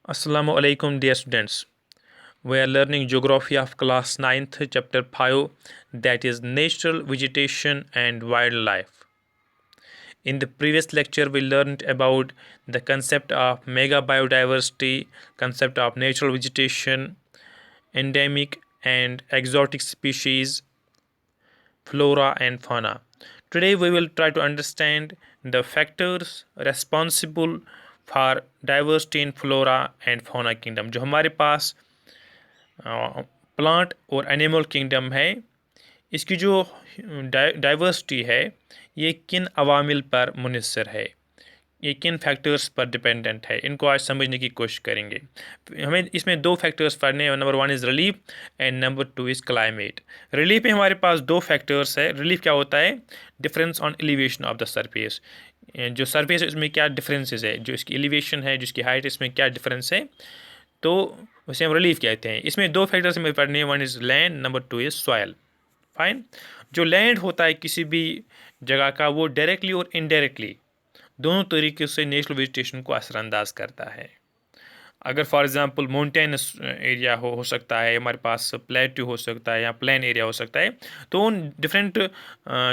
Assalamu alaikum dear students. We are learning geography of class 9th chapter 5, that is natural vegetation and wildlife. In the previous lecture we learned about the concept of mega biodiversity, concept of natural vegetation, endemic and exotic species, flora and fauna. Today we will try to understand the factors responsible for diversity in flora and fauna kingdom. जो हमारे पास plant और animal kingdom है, इसकी जो diversity है ये किन अवामिल पर मुनसर है, ये किन फैक्टर्स पर डिपेंडेंट है, इनको आज समझने की कोशिश करेंगे। हमें इसमें दो फैक्टर्स पढ़ने हैं। Number 1 is relief and number 2 is climate. Relief में हमारे पास दो फैक्टर्स है। रिलीफ क्या होता है? Difference on elevation of the surface. जो सरफेस है उसमें क्या डिफरेंसेस है, जो इसकी एलिवेशन है, जिसकी हाइट है, इसमें क्या डिफरेंस है, तो उसे हम रिलीफ कहते हैं। इसमें दो फैक्टर्स हमें पढ़ने हैं। 1 is land, number 2 is soil. Fine. जो लैंड होता है किसी भी जगह का, वो डायरेक्टली और इनडायरेक्टली दोनों तरीके से नेचुरल वेजिटेशन को असरअंदाज करता है। अगर फॉर एग्जांपल माउंटेनस एरिया हो सकता है, हमारे पास प्लेट्यू हो सकता है या प्लेन एरिया हो सकता है, तो उन डिफरेंट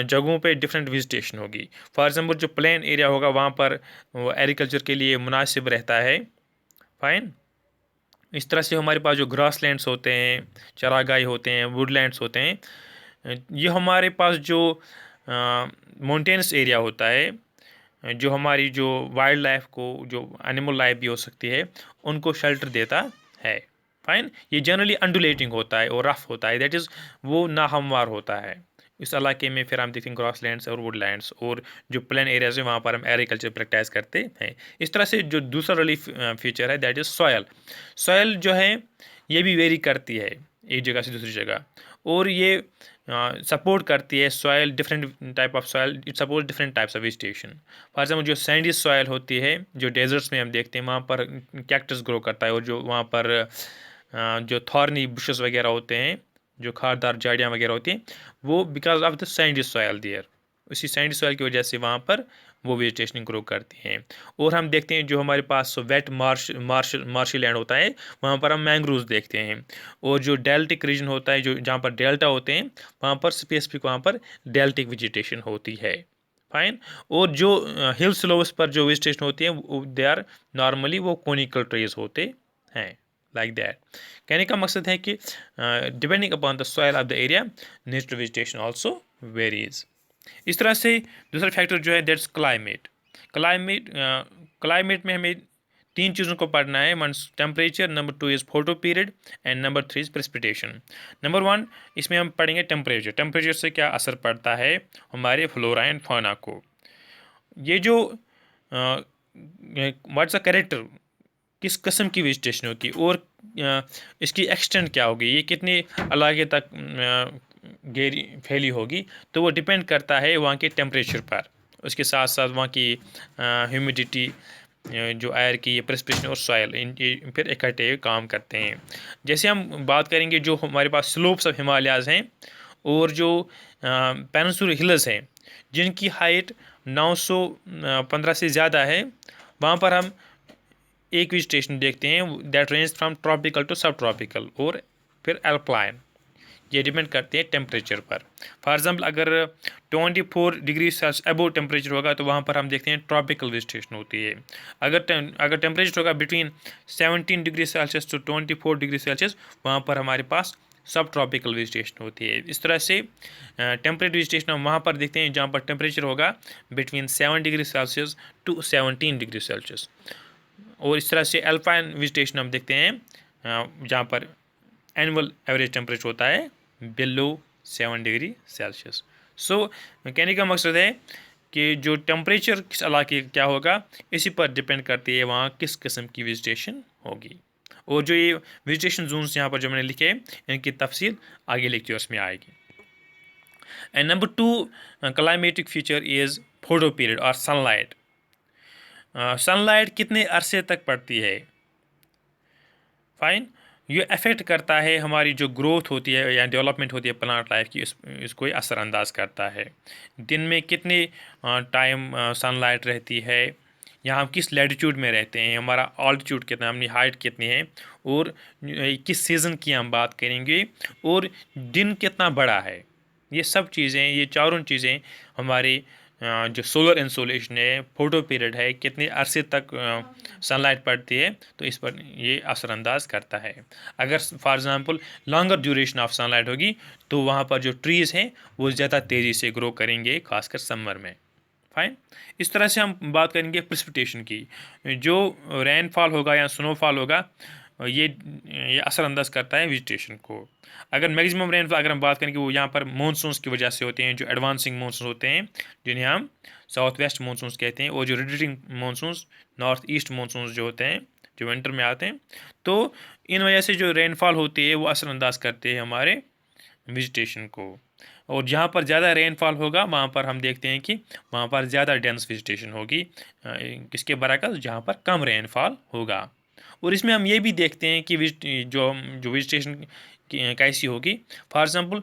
जगहों पे डिफरेंट वेजिटेशन होगी। फॉर एग्जांपल जो प्लेन एरिया होगा वहाँ पर वो एग्रीकल्चर के लिए मुनासिब रहता है। फाइन। इस तरह से हमारे पास जो ग्रास लैंड्स होते हैं, चरागाही होते हैं, वुडलैंड्स होते हैं, ये हमारे पास जो माउंटेनस एरिया होता है, जो हमारी जो वाइल्ड लाइफ को, जो एनिमल लाइफ भी हो सकती है, उनको शेल्टर देता है। फाइन। ये जनरली अंडुलेटिंग होता है और रफ होता है, दैट इज़ वो नाहमवार होता है। इस इलाके में फिर हम देखते हैं ग्रास लैंड्स और वुडलैंड्स, और जो प्लेन एरियाज है वहाँ पर हम एग्रीकल्चर प्रैक्टिस करते हैं। इस तरह से जो दूसरा रिलीफ फीचर है दैट इज़ सॉयल। सॉयल जो है ये भी वेरी करती है एक जगह से दूसरी जगह, और ये सपोर्ट करती है soil, different type of soil, it support different types of vegetation. For example जो सैंडी सॉयल होती है, जो डेजर्ट्स में हम देखते हैं, वहाँ पर कैक्टस ग्रो करता है, और जो वहाँ पर जो थॉर्नी बुशेस वगैरह होते हैं, जो खारदार झाड़ियाँ वगैरह होती हैं, वो because of the sandy soil there, उसी सैंडी सॉयल की वजह से वहाँ पर वो वेजिटेशन ग्रो करती हैं। और हम देखते हैं जो हमारे पास वेट मार्शी लैंड होता है, वहाँ पर हम मैंग्रोव्स देखते हैं। और जो डेल्टिक रीजन होता है, जो जहाँ पर डेल्टा होते हैं, वहाँ पर स्पेसिफिक वहाँ पर डेल्टिक वेजिटेशन होती है। फाइन। और जो हिल स्लोव्स पर जो वेजिटेशन होती है, दे आर नॉर्मली वो कोनिकल ट्रीज होते हैं, लाइक दैट। कहने का मकसद है कि depending upon the soil of the area, natural vegetation also varies. इस तरह से दूसरा फैक्टर जो है दैट्स क्लाइमेट। क्लाइमेट में हमें तीन चीज़ों को पढ़ना है। One temperature, number 2 is photo period and number 3 is precipitation. Number 1 इसमें हम पढ़ेंगे टेम्परेचर। टेम्परेचर से क्या असर पड़ता है हमारे फ्लोरा एंड फौना को। ये जो व्हाट्स अ कैरेक्टर, किस किस्म की वेजिटेशन होगी और इसकी एक्सटेंट क्या होगी, ये कितने इलाके तक गहरी फैली होगी, तो वो डिपेंड करता है वहाँ के टेम्परेचर पर। उसके साथ साथ वहाँ की ह्यूमिडिटी, जो एयर की, प्रेसिपिटेशन और सॉइल, इन फिर इकट्ठे काम करते हैं। जैसे हम बात करेंगे जो हमारे पास स्लोप्स ऑफ हिमालयाज़ हैं और जो पेनिनसुलर हिल्स हैं जिनकी हाइट 915 से ज़्यादा है, वहाँ पर हम एक वेजिटेशन देखते हैं that range from tropical to subtropical और फिर अल्पाइन। ये डिपेंड करते हैं टेम्परेचर पर। फॉर एग्जांपल अगर 24 डिग्री सेल्सियस अबोव टेम्परेचर होगा तो वहाँ पर हम देखते हैं ट्रॉपिकल वेजिटेशन होती है। अगर टेम्परेचर होगा between 17 degree Celsius to 24 degree Celsius, वहाँ पर हमारे पास सब ट्रॉपिकल वेजिटेशन होती है। इस तरह से टेम्परेट वेजिटेशन हम वहाँ पर देखते हैं जहाँ पर टेम्परेचर होगा between 7 degree Celsius to 17 degree Celsius. और इस तरह से अल्पाइन वेजिटेशन हम देखते हैं जहाँ पर एनुअल एवरेज टेम्परेचर होता है बिलो 7 डिग्री सेल्सियस। सो कहने का मकसद है कि जो टेम्परेचर किस इलाके का क्या होगा, इसी पर डिपेंड करती है वहाँ किस किस्म की वेजिटेशन होगी। और जो ये वेजिटेशन जोन्स यहाँ पर जो मैंने लिखे हैं, इनकी तफसील आगे लेक्चर्स में आएगी। And number 2 climatic feature is photo period और सनलाइट। सनलाइट कितने अरसे तक पड़ती है। फाइन। ये अफेक्ट करता है हमारी जो ग्रोथ होती है या डेवलपमेंट होती है प्लांट लाइफ की, इसको असरअंदाज करता है। दिन में कितने टाइम सनलाइट रहती है, यहाँ हम किस लैटिट्यूड में रहते हैं, हमारा ऑल्टीट्यूड कितना, हमारी हाइट कितनी है, और किस सीज़न की हम बात करेंगे, और दिन कितना बड़ा है। ये सब चीज़ें, ये चारों चीज़ें हमारे जो सोलर इंसोलेशन है, फोटो पीरियड है, कितने अरसे तक सनलाइट पड़ती है, तो इस पर ये असरअंदाज करता है। अगर for example longer duration of sunlight होगी तो वहाँ पर जो ट्रीज़ हैं वो ज़्यादा तेज़ी से ग्रो करेंगे, खासकर समर में। फाइन। इस तरह से हम बात करेंगे प्रेसिपिटेशन की। जो रेनफॉल होगा या स्नोफॉल होगा, ये असरअंदाज करता है वेजिटेशन को। अगर मैक्सिमम रेनफॉल अगर हम बात करें कि वो यहाँ पर मानसून्स की वजह से होते हैं, जो एडवांसिंग मानसून होते हैं जिन्हें हम साउथ वेस्ट मानसून्स कहते हैं, और जो retreating monsoons north east monsoons जो होते हैं जो विंटर में आते हैं, तो इन वजह से जो रेनफॉल होती है वो असरअंदाज करते हैं हमारे वेजिटेशन को। और जहाँ पर ज़्यादा रेनफॉल होगा वहाँ पर हम देखते हैं कि वहाँ पर ज़्यादा डेंस वेजिटेशन होगी, किसके बरअक्स जहाँ पर कम रेनफॉल होगा। और इसमें हम ये भी देखते हैं कि जो जो वेजिटेशन कैसी होगी। फॉर एग्ज़ाम्पल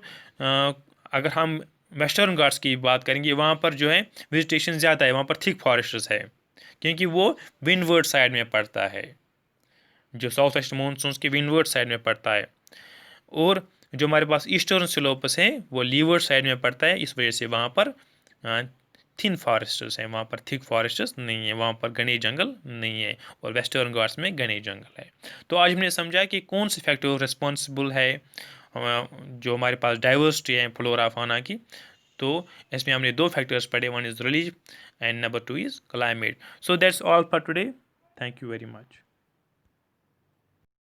अगर हम वेस्टर्न घाट्स की बात करेंगे, वहाँ पर जो है वेजिटेशन ज़्यादा है, वहाँ पर थिक फॉरेस्ट्स है, क्योंकि वो विंडवर्ड साइड में पड़ता है, जो साउथ वेस्ट मानसून के विंडवर्ड साइड में पड़ता है। और जो हमारे पास ईस्टर्न स्लोपस है वो लीवर्ड साइड में पड़ता है, इस वजह से वहाँ पर थिन फॉरेस्ट्स हैं, वहाँ पर थिक फॉरेस्ट्स नहीं है, वहाँ पर घने जंगल नहीं है, और वेस्टर्न घाट्स में घने जंगल है। तो आज हमने समझा कि कौन से फैक्टर रिस्पॉन्सिबल है जो हमारे पास डाइवर्सिटी है फ्लोरा फाना की। तो इसमें हमने दो फैक्टर्स पढ़े, one is release and number two is climate. So that's all for today. Thank you very much.